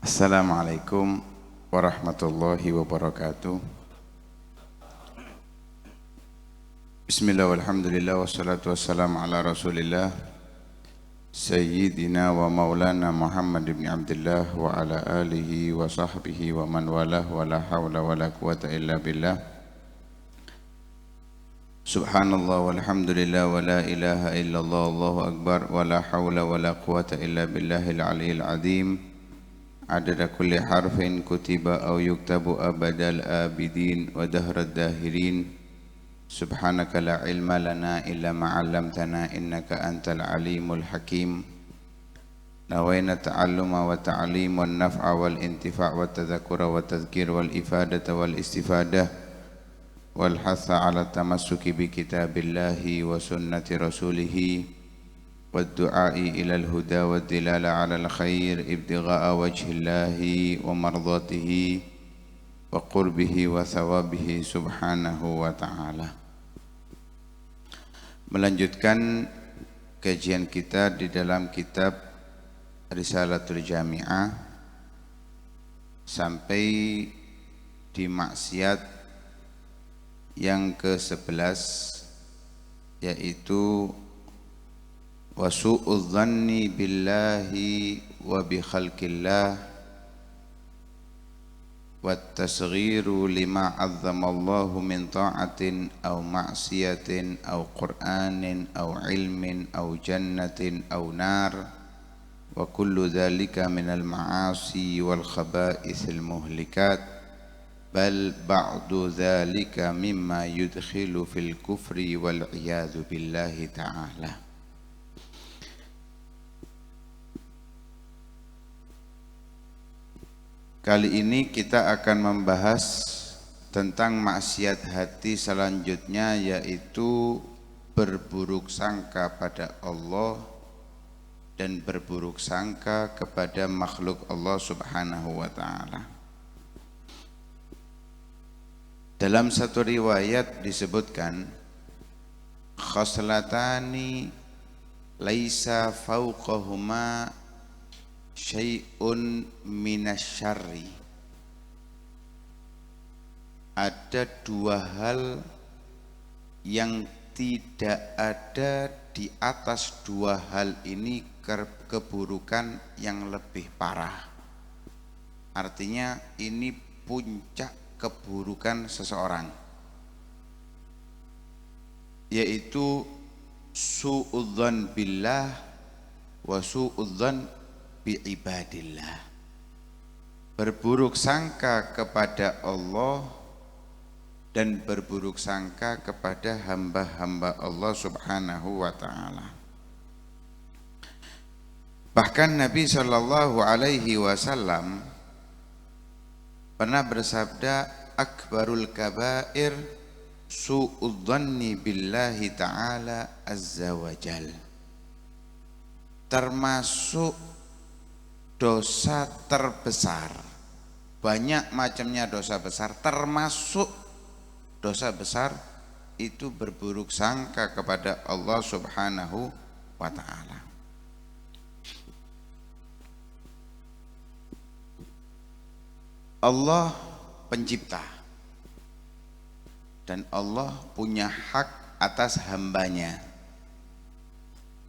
Assalamualaikum warahmatullahi wabarakatuh. Bismillah walhamdulillah wassalatu wassalamu ala rasulillah Sayyidina wa maulana Muhammad ibn Abdullah wa ala alihi wa sahbihi wa man walah wa la hawla wa la quwata illa billah. Subhanallah walhamdulillah wa la ilaha illallah Allahu akbar wa la hawla wa la quwata illa billahil aliyyil azim. Adada kulli harfin kutiba aw yuktabu abadal abidin wa dahrad dahirin. Subhanaka la ilma lana illa ma 'allamtana innaka antal alimul hakim. Nawaina ta'alluma wa ta'lim wan naf'a wal intifa' wa tadhakkura wa tadhkir wal ifadata wal istifadah wal hatha 'ala tamassuki bi kitabillahi wa sunnati rasulih والدعاء إلى الهدى والدلالة على الخير ابتغاء وجه الله ومرضاته وقربه وثوابه سبحانه وتعالى. Melanjutkan kajian kita di dalam kitab Risalatul Jami'ah sampai di maksiat yang ke-11, yaitu wasu'udz dzanni billahi wa bi khalqillah wat tasghiru lima 'azzamallahu min ta'atin aw ma'siyatin aw qur'anin aw ilmin aw jannatin aw nar wa kullu dhalika minal ma'asi wal khaba'ithil muhlikat bal ba'du dhalika mimma yudkhilu fil kufri wal iyadzu billahi ta'ala. Kali ini kita akan membahas tentang maksiat hati selanjutnya, yaitu berburuk sangka pada Allah dan berburuk sangka kepada makhluk Allah Subhanahu wa ta'ala. Dalam satu riwayat disebutkan, khoslatani laisa fauqahuma syai'un minasyarri. Ada dua hal yang tidak ada di atas dua hal ini keburukan yang lebih parah. Artinya ini puncak keburukan seseorang, yaitu su'udzan billah wa su'udzan bi'ibadillah. Berburuk sangka kepada Allah dan berburuk sangka kepada hamba-hamba Allah Subhanahu wa ta'ala. Bahkan Nabi sallallahu alaihi wasallam pernah bersabda, akbarul kabair su'udzanni billahi ta'ala azza wa jal. Termasuk dosa terbesar. Banyak macamnya dosa besar, termasuk dosa besar itu berburuk sangka kepada Allah Subhanahu wa ta'ala. Allah pencipta dan Allah punya hak atas hambanya.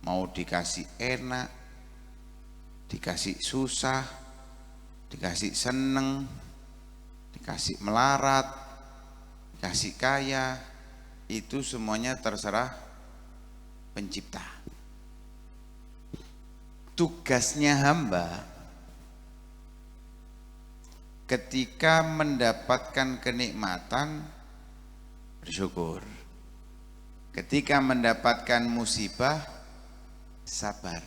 Mau dikasih enak, dikasih susah, dikasih seneng, dikasih melarat, dikasih kaya, itu semuanya terserah pencipta. Tugasnya hamba ketika mendapatkan kenikmatan bersyukur, ketika mendapatkan musibah sabar.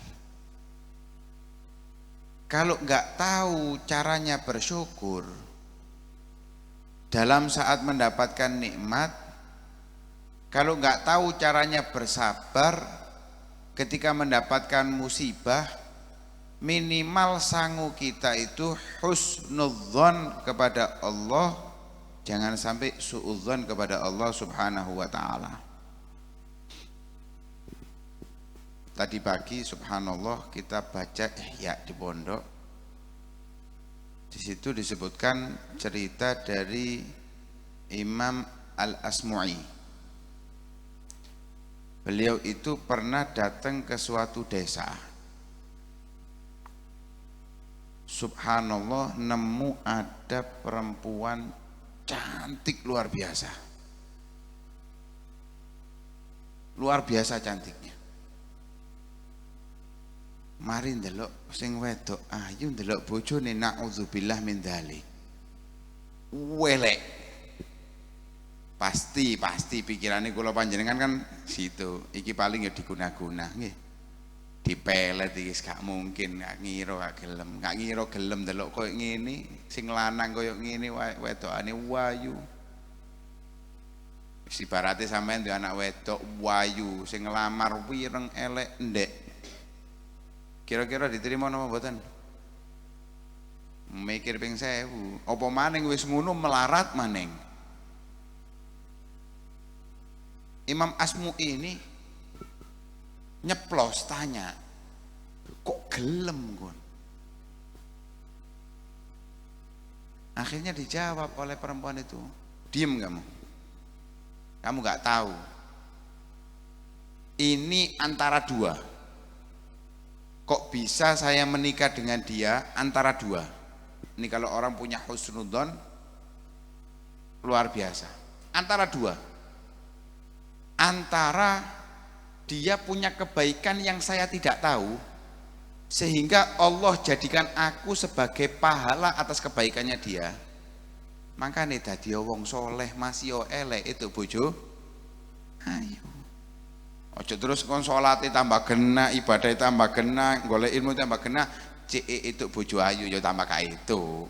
Kalau nggak tahu caranya bersyukur dalam saat mendapatkan nikmat, kalau nggak tahu caranya bersabar ketika mendapatkan musibah, minimal sangu kita itu husnudzon kepada Allah, jangan sampai suudzon kepada Allah Subhanahu wa ta'ala. Tadi pagi subhanallah kita baca Ihya di pondok, Di situ disebutkan cerita dari Imam Al-Asmu'i. Beliau itu pernah datang ke suatu desa. Subhanallah, nemu ada perempuan cantik luar biasa. Luar biasa cantiknya. Mari ndelok sing wedok ayu ndelok bojone naudzubillah min dzalik. Welek. Pasti pikirane kula panjenengan kan situ. Iki paling ya diguna-guna nggih. Dipelet iki gak mungkin, gak ngira gelem ndelok koyo ngene, sing lanang koyo ngene wedokane wayu. Ibarate sampean duwe anak wedok wayu sing ngelamar wireng elek ndek. Kira-kira diterima napa mboten? Mikir ping 1000. Apa maning wis ngono melarat maning. Imam Asmu'i ini nyeplos tanya, kok gelem kon? Akhirnya dijawab oleh perempuan itu, diem kamu nggak tahu. Ini antara dua. Kok bisa saya menikah dengan dia antara dua? Ini kalau orang punya husnudzon luar biasa. Antara dua. Antara dia punya kebaikan yang saya tidak tahu, sehingga Allah jadikan aku sebagai pahala atas kebaikannya dia. Makanya dadi wong soleh masih elek itu bojo. Ayo. Ojo terus kon salate tambah kena, ibadah tambah kena, golek ilmu tambah kena, itu bojo ayu ya tambah kae itu.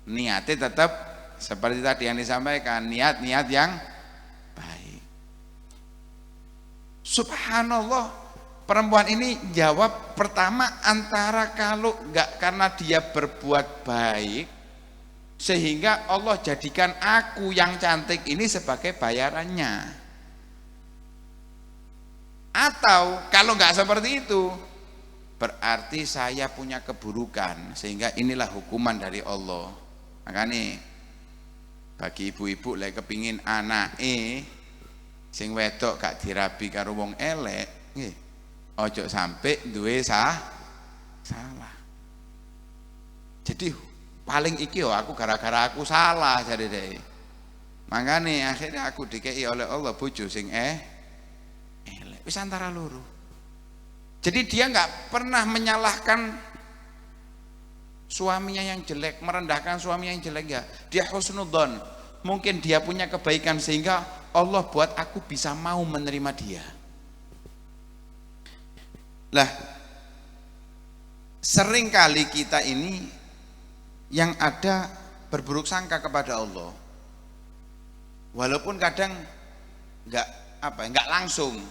Niatnya tetap seperti tadi yang disampaikan, niat yang baik. Subhanallah, perempuan ini jawab pertama antara kalau enggak karena dia berbuat baik sehingga Allah jadikan aku yang cantik ini sebagai bayarannya. Atau kalau enggak seperti itu, berarti saya punya keburukan sehingga inilah hukuman dari Allah. Makanya bagi ibu-ibu lek kepingin anake sing wedok gak dirabi karo wong elek, nggih. Ojo sampai duwe salah. Jadi paling iki yo aku gara-gara aku salah jadi deh. Makanya akhirnya aku dikei oleh Allah bojo sing elek. Wis antara loro. Jadi dia nggak pernah menyalahkan suaminya yang jelek, merendahkan suaminya yang jelek ya. Dia husnudzon. Mungkin dia punya kebaikan sehingga Allah buat aku bisa mau menerima dia. Lah, seringkali kita ini yang ada berburuk sangka kepada Allah. Walaupun kadang nggak langsung.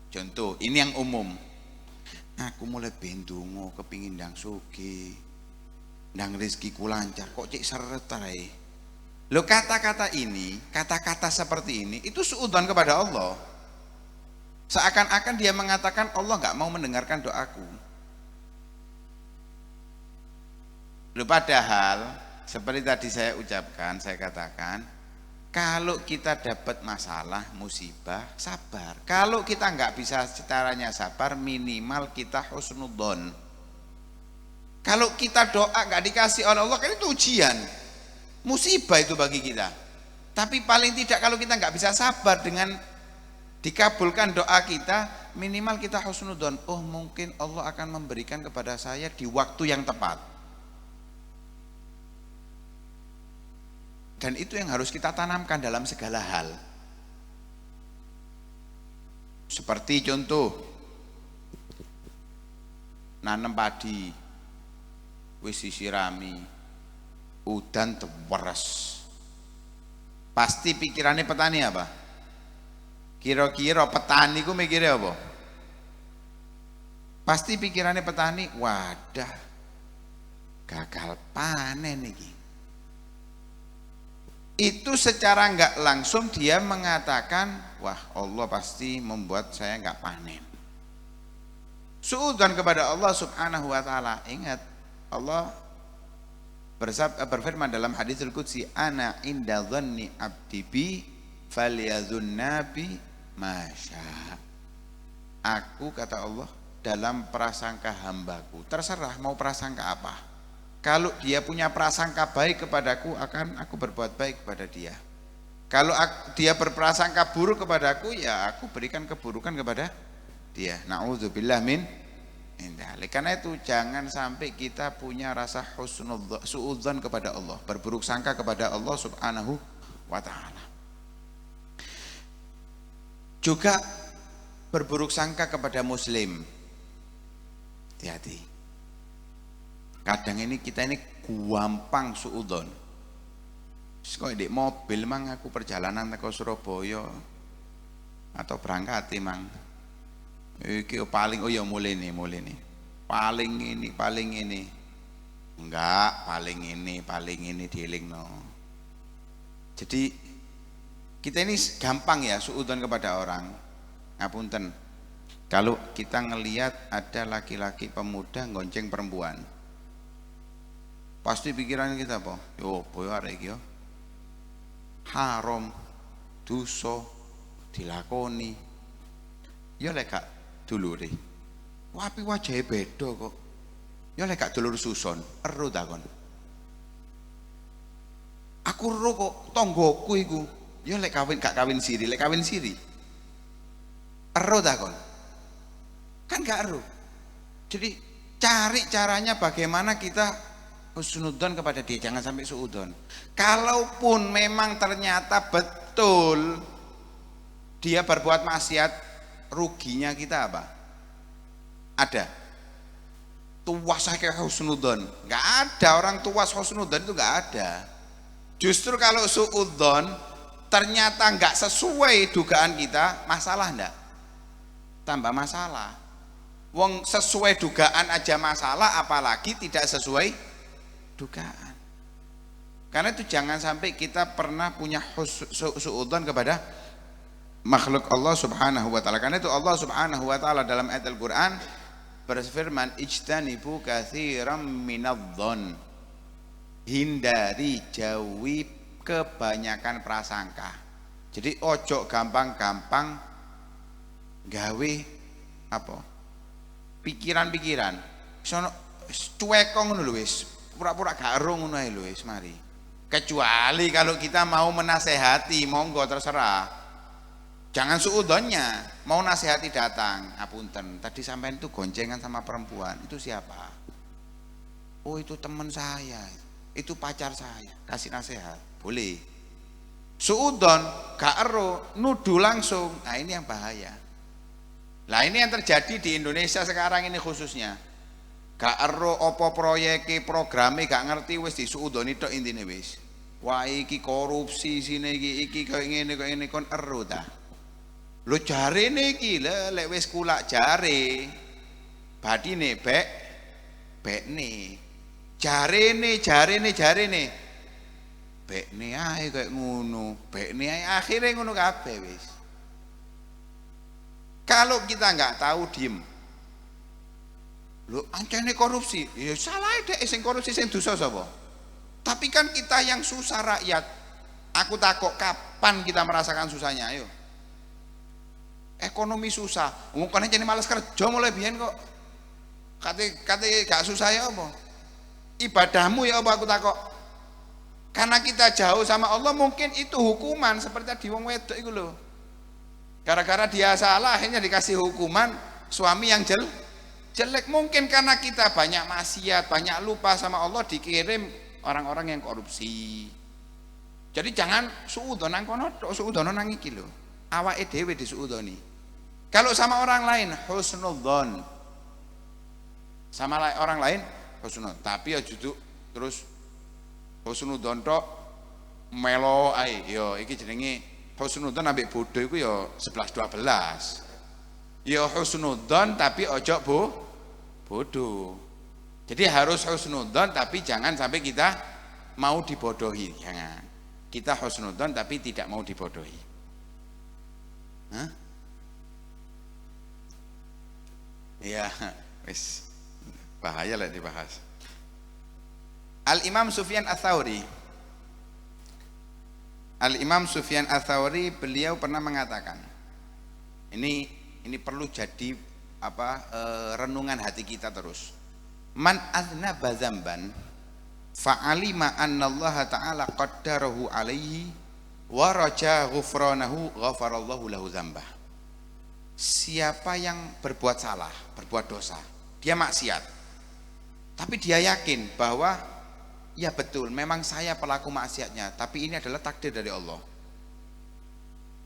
Contoh, ini yang umum. Aku mulai bendungo kepingin ndang sugih, ndang rezekiku lancar, kok cek seret ae. Loh, kata-kata seperti ini itu suudzon kepada Allah. Seakan-akan dia mengatakan Allah nggak mau mendengarkan doaku. Loh, padahal seperti tadi saya katakan, kalau kita dapat masalah, musibah, sabar. Kalau kita nggak bisa caranya sabar, minimal kita husnudzon. Kalau kita doa nggak dikasih oleh Allah, kan itu ujian, musibah itu bagi kita. Tapi paling tidak kalau kita nggak bisa sabar dengan dikabulkan doa kita, minimal kita husnudzon. Oh, mungkin Allah akan memberikan kepada saya di waktu yang tepat. Dan itu yang harus kita tanamkan dalam segala hal. Seperti contoh, nanam padi, wis disirami, udan teweres. Pasti pikirannya petani apa? Kira-kira petani ku mikirnya apa? Pasti pikirannya petani, wadah, gagal panen iki. Itu secara nggak langsung dia mengatakan, wah Allah pasti membuat saya nggak panen. Suudzon kepada Allah Subhanahu wa ta'ala. Ingat, Allah berfirman dalam haditsul qudsi, ana inda dhanni abdi bi falyadhunna bi masya. Aku, kata Allah, dalam prasangka hambaku, terserah mau prasangka apa. Kalau dia punya prasangka baik kepadaku, akan aku berbuat baik kepada dia. Kalau dia berprasangka buruk kepadaku, ya aku berikan keburukan kepada dia. Na'udzubillah min dzalik. Karena itu jangan sampai kita punya rasa suudzon kepada Allah, berburuk sangka kepada Allah Subhanahu wa taala. Juga berburuk sangka kepada muslim. Hati-hati. Kadang ini kita ini gampang suudzon. Kok di mobil mang aku perjalanan ke Surabaya atau berangkat mang. Iki paling mulai nih. Paling ini. Enggak, paling ini dielingno. Jadi kita ini gampang ya suudzon kepada orang. Ngapunten. Kalau kita ngelihat ada laki-laki pemuda gonceng perempuan, pasti pikiran kita apa? Yo, boyo arek iki yo. Haram, dosa, dilakoni. Ya lek gak dulure. Wapi wajahe beda kok. Ya lek gak dulur susun, ero takon. Aku ero kok tanggoku iku. Ya lek gak kawin siri, lek kawin siri. Ero takon. Kan gak ero. Jadi cari caranya bagaimana kita husnudzon kepada dia, jangan sampai suudzon. Kalaupun memang ternyata betul dia berbuat maksiat, ruginya kita apa? Ada. Tuwas kayak husnudzon, nggak ada orang tuwas husnudzon itu nggak ada. Justru kalau suudzon ternyata nggak sesuai dugaan kita, masalah ndak? Tambah masalah. Wong sesuai dugaan aja masalah, apalagi tidak sesuai dugaan. Karena itu jangan sampai kita pernah punya suudzon kepada makhluk Allah Subhanahu wa taala. Karena itu Allah Subhanahu wa taala dalam ayat Al-Qur'an berfirman, ijtanibu katsiran minadh-dhon. Hindari, jauhi kebanyakan prasangka. Jadi ojo gampang-gampang gawe apa? Pikiran-pikiran. Sono cuek kok ngono lho wis. Pura-pura gak ero ngono ae lho wis mari. Kecuali kalau kita mau menasehati, monggo terserah. Jangan suudzonnya, mau nasihati datang, apunten, tadi sampean itu goncengan sama perempuan, itu siapa? Oh itu teman saya, itu pacar saya, kasih nasihat, boleh. Suudzon, gak ero, nuduh langsung, nah ini yang bahaya. Lah ini yang terjadi di Indonesia sekarang ini khususnya. Gak ero opo proyeke programe gak ngerti wis disuudzoni tok intine wis. Wah iki korupsi sini iki koyo ngene kon ero ta. Lho jarene iki lek wis kulak jare. Badine bekne. Jarene. Bekne ae koyo ngono. Bekne ae akhire ngono kabeh wis. Kalau kita nggak tahu diem, lo ancane korupsi, ya salah deh, sing korupsi sing dosa sapa? Tapi kan kita yang susah rakyat. Aku takut kapan kita merasakan susahnya, ayo. Ekonomi susah, ngukane jadi malas kerja mulai biyen kok. Kate gak susah ya apa? Ibadahmu ya apa aku takut? Karena kita jauh sama Allah mungkin itu hukuman seperti tadi wong wedok iku lho. Gara-gara dia salah akhirnya dikasih hukuman suami yang jelek. Mungkin karena kita banyak maksiat, banyak lupa sama Allah dikirim orang-orang yang korupsi. Jadi jangan suudzon nang kono tok, suudzon nang iki lho. Awake dhewe disuudzoni. Kalau sama orang lain husnudzon. Sama orang lain husnudzon, tapi ya juduk terus husnudzon tok melo ae. Yo iki jenenge husnudzon ambek bodoh iku ya 11-12. Ya husnudzon tapi ojo bodoh. Jadi harus husnudzon tapi jangan sampai kita mau dibodohi. Jangan. Kita husnudzon tapi tidak mau dibodohi. Hah? Ya, wis bahaya lah dibahas. Al-Imam Sufyan Ats-Tsauri. Al-Imam Sufyan Ats-Tsauri beliau pernah mengatakan, ini perlu jadi renungan hati kita terus. Man aznaba dzamban fa'alima anna Allah ta'ala qaddarahu alaihi wa raja ghufranahu ghafarallahu lahu dzambah. Siapa yang berbuat salah, berbuat dosa, dia maksiat, tapi dia yakin bahwa ya betul, memang saya pelaku maksiatnya, tapi ini adalah takdir dari Allah.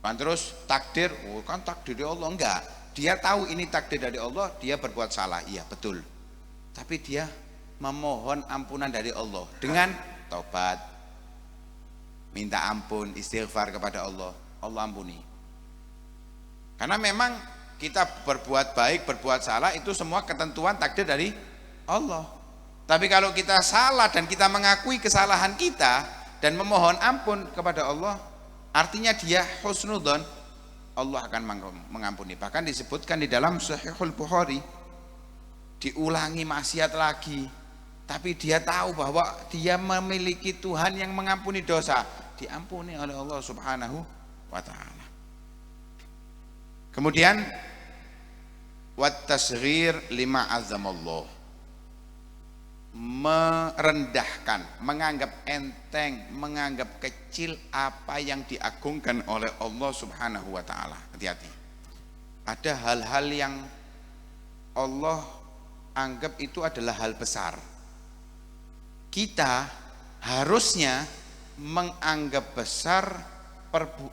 Kan terus takdir, kan takdir dari Allah, enggak. Dia tahu ini takdir dari Allah, dia berbuat salah, iya betul. Tapi dia memohon ampunan dari Allah dengan taubat, minta ampun, istighfar kepada Allah, Allah ampuni. Karena memang kita berbuat baik, berbuat salah itu semua ketentuan takdir dari Allah. Tapi kalau kita salah dan kita mengakui kesalahan kita dan memohon ampun kepada Allah, artinya dia husnudzon, Allah akan mengampuni. Bahkan disebutkan di dalam Sahihul Bukhari, diulangi maksiat lagi, tapi dia tahu bahwa dia memiliki Tuhan yang mengampuni dosa, diampuni oleh Allah Subhanahu wa ta'ala. Kemudian wat tasghir lima azamallah, merendahkan, menganggap enteng, menganggap kecil apa yang diagungkan oleh Allah Subhanahu wa ta'ala. Hati-hati, ada hal-hal yang Allah anggap itu adalah hal besar. Kita harusnya menganggap besar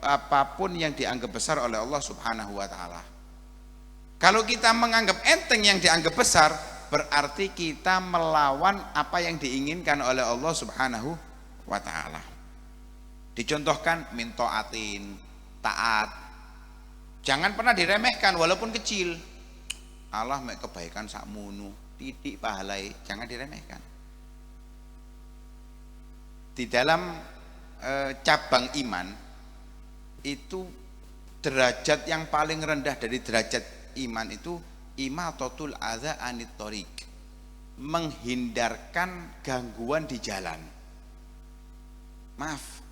apapun yang dianggap besar oleh Allah Subhanahu wa ta'ala. Kalau kita menganggap enteng yang dianggap besar, berarti kita melawan apa yang diinginkan oleh Allah Subhanahu wa ta'ala. Dicontohkan min taatin, taat. Jangan pernah diremehkan walaupun kecil. Allah mek kebaikan sakmunu, titik pahalai, jangan diremehkan. Di dalam cabang iman itu, derajat yang paling rendah dari derajat iman itu imatatul adza anit thoriq, menghindarkan gangguan di jalan. Maaf,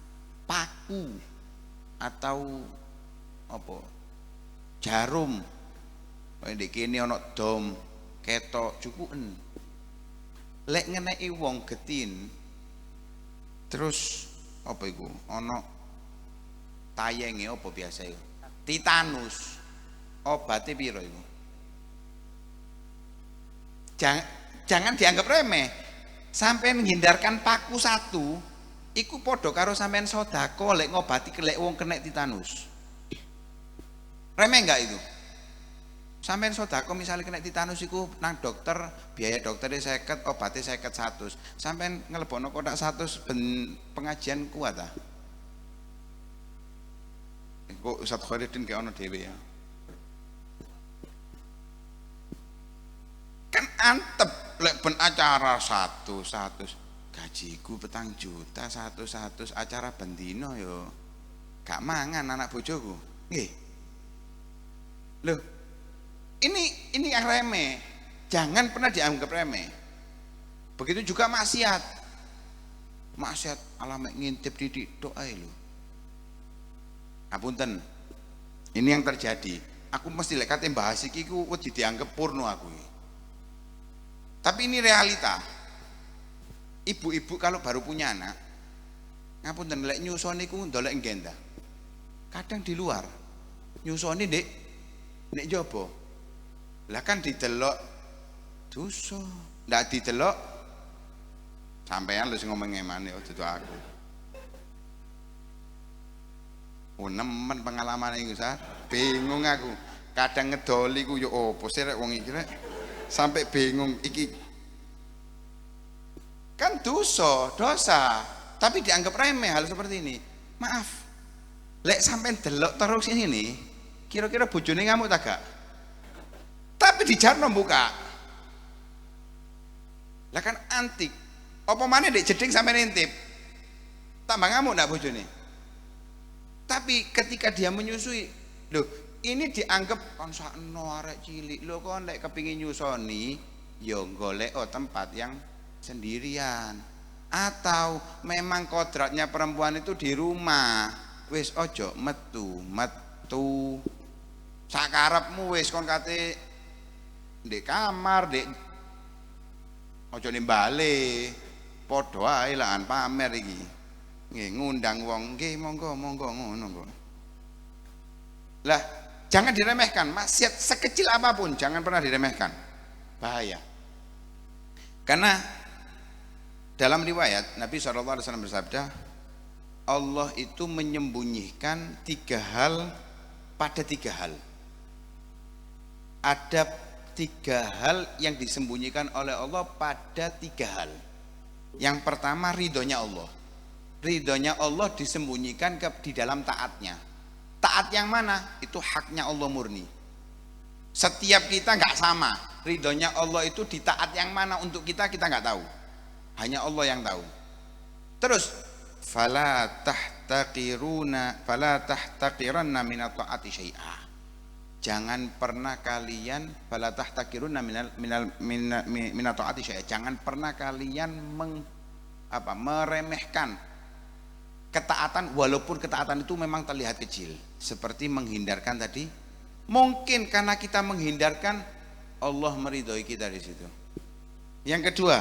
paku atau apa, jarum, ndek kene ana dom ketok cukuken, lek ngeneki wong getin terus apa iku ana tayenge apa biasa iku titanus, obatnya piro iku? Jangan dianggap remeh. Sampai menghindarkan paku satu iku podo karo sampean sodako lek ngobati lek wong kena titanus. Remeh enggak itu? Sampean sodako misalnya kena titanus iku nang dokter, biaya dokternya 50, obatnya 100. Sampean ngelebono kotak 100 ben pengajian kuat ah. Kok Ustaz Khairuddin kayak ono dhewe ya. Kan antep lek ben acara 100 gajiku 4 juta 100 acara bendino yo gak mangan anak bojoku nggih. Loh, ini yang remeh, jangan pernah dianggap remeh. Begitu juga maksiat alamek ngintip didik doa lho. Apunten, ini yang terjadi. Aku mesti lek kate bahas iki ku wedi dianggap porno aku iki. Tapi ini realita. Ibu-ibu kalau baru punya anak, ngapunten lek nyusoni ku ndolek nggenda. Kadang di luar, nyusoni nek jopo. Lah kan didelok dosa, ndak didelok sampean lu sing ngomong emane dudu aku. Nemen pengalaman iku Sar. Bingung aku. Kadang ngedoli ku yo opo sih rek wong iki rek. Sampai bingung iki kan dosa, tapi dianggap remeh hal seperti ini. Maaf, lek sampai delok terus ini, kira-kira bojone ngamuk tak gak? Tapi dijarno buka. Lah kan antik. Apa maneh dek jeding sampai nintip, tambah ngamuk ndak bojone? Tapi ketika dia menyusui, loh ini dianggap kon sakno arek cilik, lho kon lek kepingin nyusoni ya golek tempat yang sendirian. Atau memang kodratnya perempuan itu di rumah, wis ojo metu sakarepmu wis kon kate ndek kamar, ndek ojo nimbale padha ae lan pamer iki. Nggih ngundang wong nggih monggo ngono kok. Lah jangan diremehkan, maksiat sekecil apapun jangan pernah diremehkan. Bahaya. Karena dalam riwayat Nabi SAW bersabda, Allah itu menyembunyikan 3 hal pada 3 hal. Ada 3 hal yang disembunyikan oleh Allah pada 3 hal. Yang pertama ridhonya Allah. Ridhonya Allah disembunyikan di dalam taatnya. Taat yang mana? Itu haknya Allah murni. Setiap kita nggak sama. Ridhonya Allah itu di taat yang mana untuk kita nggak tahu. Hanya Allah yang tahu. Terus fala tahtaqiranna min at-ta'ati syai'a. Jangan pernah kalian fala tahtaqiranna min at-ta'ati syai'a. Jangan pernah kalian meremehkan ketaatan, walaupun ketaatan itu memang terlihat kecil. Seperti menghindarkan tadi, mungkin karena kita menghindarkan Allah meridhoi kita di situ. Yang kedua,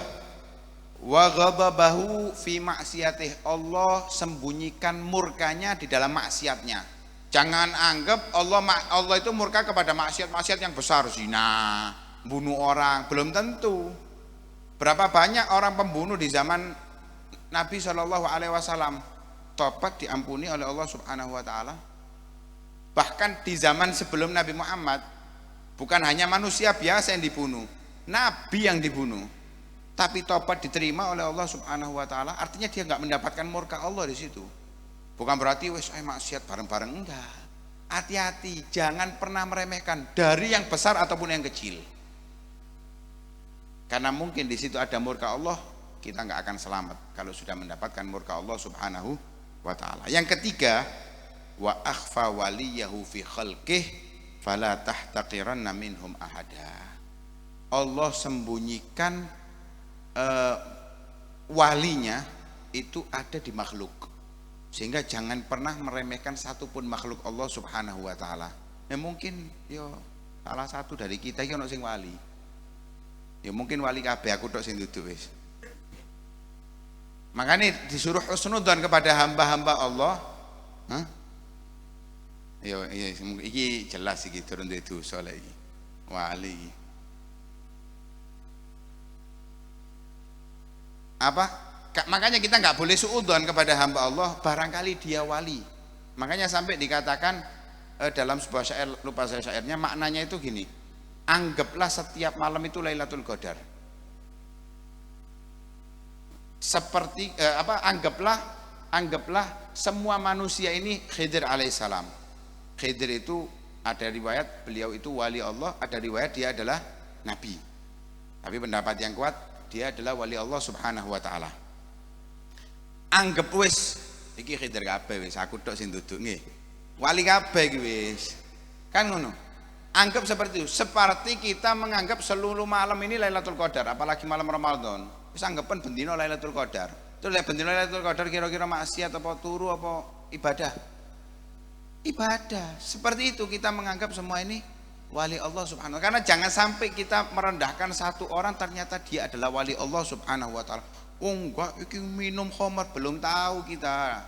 wa ghadabahu fi maksiatih. Allah sembunyikan murkanya di dalam maksiatnya. Jangan anggap Allah itu murka kepada maksiat-maksiat yang besar, zina, bunuh orang, belum tentu. Berapa banyak orang pembunuh di zaman Nabi SAW tobat diampuni oleh Allah Subhanahu wa taala. Bahkan di zaman sebelum Nabi Muhammad bukan hanya manusia biasa yang dibunuh, nabi yang dibunuh. Tapi tobat diterima oleh Allah Subhanahu wa taala, artinya dia enggak mendapatkan murka Allah di situ. Bukan berarti wes maksiat bareng-bareng, enggak. Hati-hati, jangan pernah meremehkan dari yang besar ataupun yang kecil. Karena mungkin di situ ada murka Allah, kita enggak akan selamat kalau sudah mendapatkan murka Allah Subhanahu wa taala. Yang ketiga, wa akhfa waliyahu fi khalqih fala tahtaqiranna minhum ahada. Allah sembunyikan walinya itu ada di makhluk, sehingga jangan pernah meremehkan satupun makhluk Allah Subhanahu wa taala. Ya mungkin salah satu dari kita iki ono sing wali. Ya mungkin wali kabeh aku tok sing dudu wis. Makanya disuruh husnudzon kepada hamba-hamba Allah. Iya, iki jelas iki turun duwe dosa lagi. Wali. Apa? Makanya kita nggak boleh suudzon kepada hamba Allah barangkali dia wali. Makanya sampai dikatakan dalam sebuah syair, lupa saya syairnya, maknanya itu gini. Anggaplah setiap malam itu Lailatul Qadar. Seperti anggaplah semua manusia ini Khidir alaihissalam. Khidir itu ada riwayat beliau itu wali Allah, ada riwayat dia adalah nabi. Tapi pendapat yang kuat dia adalah wali Allah Subhanahu wa taala. Anggap wis iki Khidir kabeh wis, aku tok sing duduk nggih. Wali kabeh iki wis. Kan ngono. Anggap seperti itu. Seperti kita menganggap seluruh malam ini Lailatul Qadar, apalagi malam Ramadan. Wis anggapan bendina Lailatul Qadar. Terus lek bendina Lailatul Qadar kira-kira maksiat apa turu apa ibadah? Ibadah. Seperti itu kita menganggap semua ini wali Allah Subhanahu wa taala. Karena jangan sampai kita merendahkan satu orang ternyata dia adalah wali Allah Subhanahu wa taala. Oh enggak, iki minum khamar, belum tahu kita.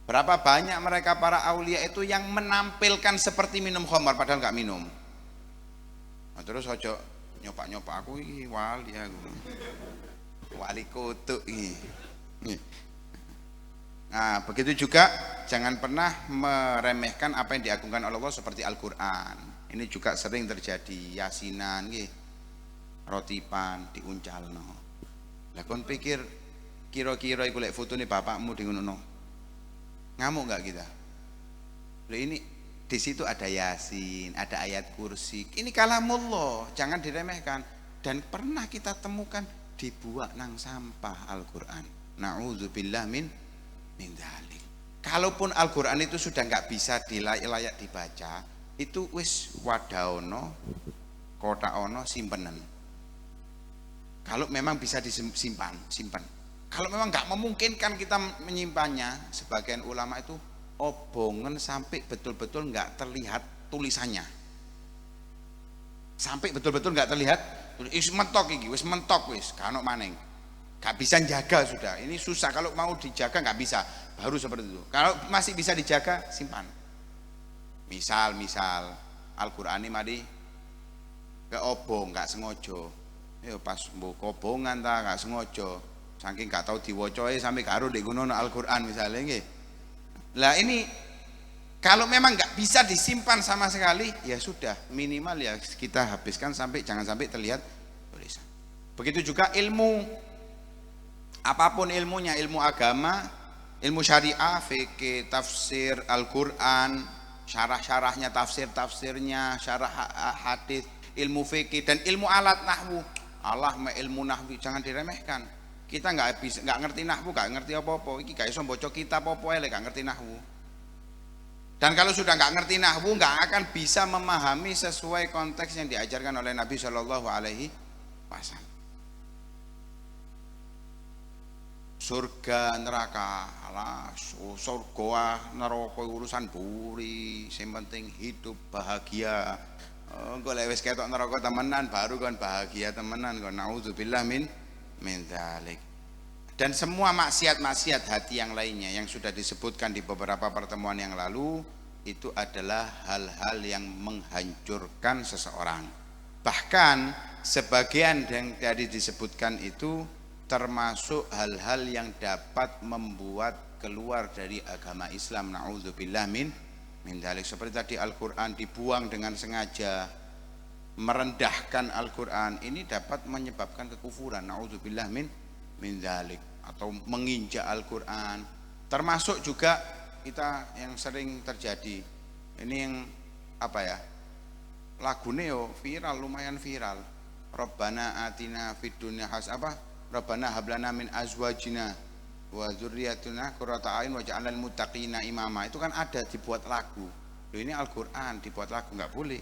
Berapa banyak mereka para aulia itu yang menampilkan seperti minum khamar padahal enggak minum. Nah, terus ojo nyopak-nyopak aku iki wali aku. Wali kutuk iki. Nah, begitu juga jangan pernah meremehkan apa yang diagungkan oleh Allah seperti Al-Qur'an. Ini juga sering terjadi, yasinan nggih. Rotipan diuncalno. Lah kon pikir kira-kira iku lek fotone bapakmu di ngono. Ngamuk enggak kita? Loh ini di situ ada yasin, ada ayat kursi. Ini kalamullah, jangan diremehkan. Dan pernah kita temukan dibuat nang sampah Al-Qur'an. Nauzubillah min dzalik. Kalaupun Al-Qur'an itu sudah enggak bisa layak dibaca, itu wis wadaono, kotaono simpenan. Kalau memang bisa disimpan, simpan. Kalau memang nggak memungkinkan kita menyimpannya, sebagian ulama itu obongan sampai betul-betul nggak terlihat tulisannya, sampai betul-betul nggak terlihat. Wis mentok iki, wis mentok wis, kano maneng, nggak bisa jaga sudah. Ini susah kalau mau dijaga nggak bisa, baru seperti itu. Kalau masih bisa dijaga, simpan. Misal Al-Qur'an ini mari ke obong nggak sengojo, pas mbok kobongan ta nggak sengojo, saking nggak tahu diwocoe sampai karo ndek ngono Al-Qur'an misalnya nggih. Lah ini kalau memang nggak bisa disimpan sama sekali, ya sudah minimal ya kita habiskan sampai jangan sampai terlihat tulisan. Begitu juga ilmu, apapun ilmunya, ilmu agama, ilmu syariah, fikih, tafsir Al-Qur'an, syarah-syarahnya, tafsirnya, syarah hadis, ilmu fikih dan ilmu alat nahwu. Allah ilmu nahwu jangan diremehkan. Kita nggak ngerti nahwu, nggak ngerti apa-apa. Iki gak iso baca kitab apa-apa elek gak ngerti nahwu. Dan kalau sudah nggak ngerti nahwu, nggak akan bisa memahami sesuai konteks yang diajarkan oleh Nabi Shallallahu Alaihi Wasallam. Surga neraka, alah, surga neraka urusan buri, yang penting hidup bahagia. Engko lek wis ketok neraka temenan baru kon bahagia temenan kon naudzubillah min dzalik. Dan semua maksiat-maksiat hati yang lainnya yang sudah disebutkan di beberapa pertemuan yang lalu itu adalah hal-hal yang menghancurkan seseorang. Bahkan sebagian yang tadi disebutkan itu termasuk hal-hal yang dapat membuat keluar dari agama Islam. Naudzubillah min dzalik. Seperti tadi Al-Qur'an dibuang dengan sengaja, merendahkan Al-Qur'an, ini dapat menyebabkan kekufuran. Naudzubillah min dzalik, atau menginjak Al-Qur'an. Termasuk juga kita yang sering terjadi ini yang apa ya, lagune yo viral, lumayan viral. Rabbana atina fid dunya Rabbana hablana min azwajina wa dzurriyyatina qurrata a'yun waj'alnal muttaqina imama. Itu kan ada dibuat lagu. Loh, ini Al-Qur'an dibuat lagu nggak boleh.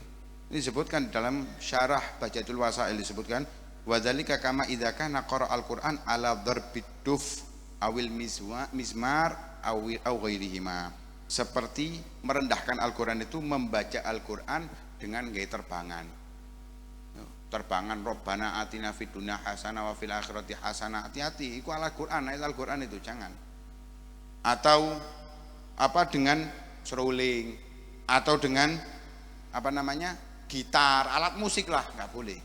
Ini disebutkan dalam syarah Bajatul Wasail, disebutkan wa dzalika kama idza kana qara al-Qur'an ala dharbid duf awil mizmar aw ghairihima. Seperti merendahkan Al-Qur'an itu membaca Al-Qur'an dengan gaya terbangan Rabbana atina fid dunya hasanah wa fil akhirati hasanah. Hati-hati, itu Al-Qur'an, ayat Al-Qur'an itu jangan. Atau apa dengan seruling, atau dengan apa namanya, gitar, alat musik lah, nggak boleh.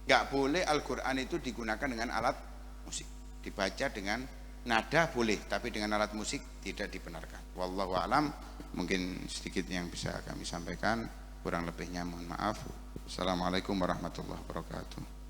Nggak boleh Al-Qur'an itu digunakan dengan alat musik. Dibaca dengan nada boleh, tapi dengan alat musik tidak dibenarkan. Wallahu a'lam. Mungkin sedikit yang bisa kami sampaikan, kurang lebihnya mohon maaf. Assalamualaikum warahmatullahi wabarakatuh.